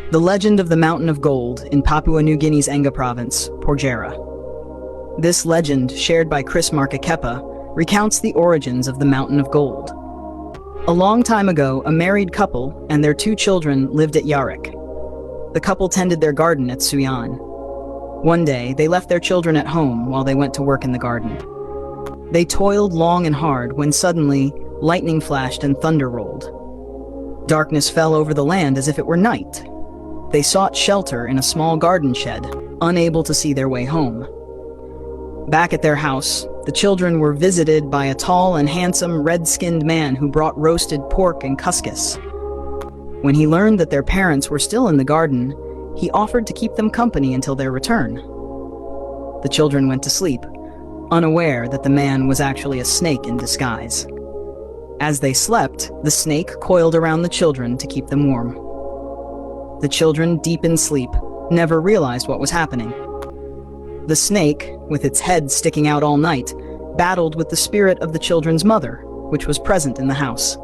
The legend of the Mountain of Gold in Papua New Guinea's Enga province, Porgera. This legend, shared by Chris Markakepa, recounts the origins of the Mountain of Gold. A long time ago, a married couple and their 2 children lived at Yarik. The couple tended their garden at Suyan. One day, they left their children at home while they went to work in the garden. They toiled long and hard when suddenly, lightning flashed and thunder rolled. Darkness fell over the land as if it were night. They sought shelter in a small garden shed, unable to see their way home. Back at their house, the children were visited by a tall and handsome red-skinned man who brought roasted pork and couscous. When he learned that their parents were still in the garden, he offered to keep them company until their return. The children went to sleep, unaware that the man was actually a snake in disguise. As they slept, the snake coiled around the children to keep them warm. The children, deep in sleep, never realized what was happening. The snake, with its head sticking out all night, battled with the spirit of the children's mother, which was present in the house.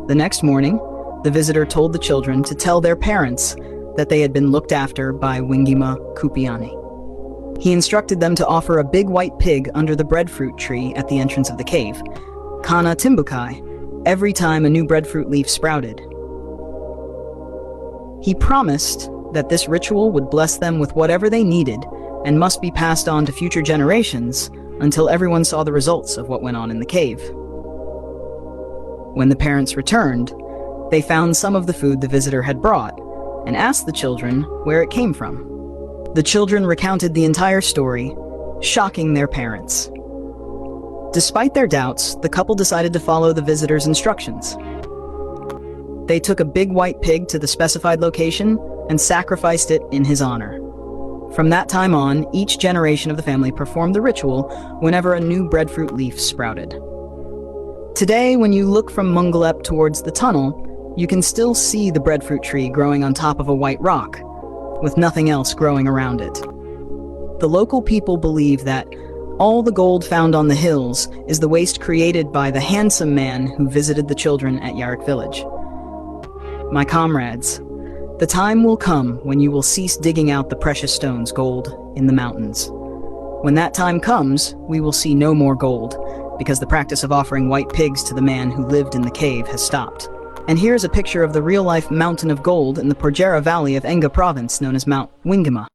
The next morning, the visitor told the children to tell their parents that they had been looked after by Wingima Kupiani. He instructed them to offer a big white pig under the breadfruit tree at the entrance of the cave, Kana Timbukai, every time a new breadfruit leaf sprouted. He promised that this ritual would bless them with whatever they needed and must be passed on to future generations until everyone saw the results of what went on in the cave. When the parents returned, they found some of the food the visitor had brought and asked the children where it came from. The children recounted the entire story, shocking their parents. Despite their doubts, the couple decided to follow the visitor's instructions. They took a big white pig to the specified location and sacrificed it in his honor. From that time on, each generation of the family performed the ritual whenever a new breadfruit leaf sprouted. Today, when you look from Mungalep towards the tunnel, you can still see the breadfruit tree growing on top of a white rock, with nothing else growing around it. The local people believe that all the gold found on the hills is the waste created by the handsome man who visited the children at Yarik village. My comrades, the time will come when you will cease digging out the precious stones, gold, in the mountains. When that time comes, we will see no more gold, because the practice of offering white pigs to the man who lived in the cave has stopped. And here's a picture of the real-life Mountain of Gold in the Porgera Valley of Enga province known as Mount Wingima.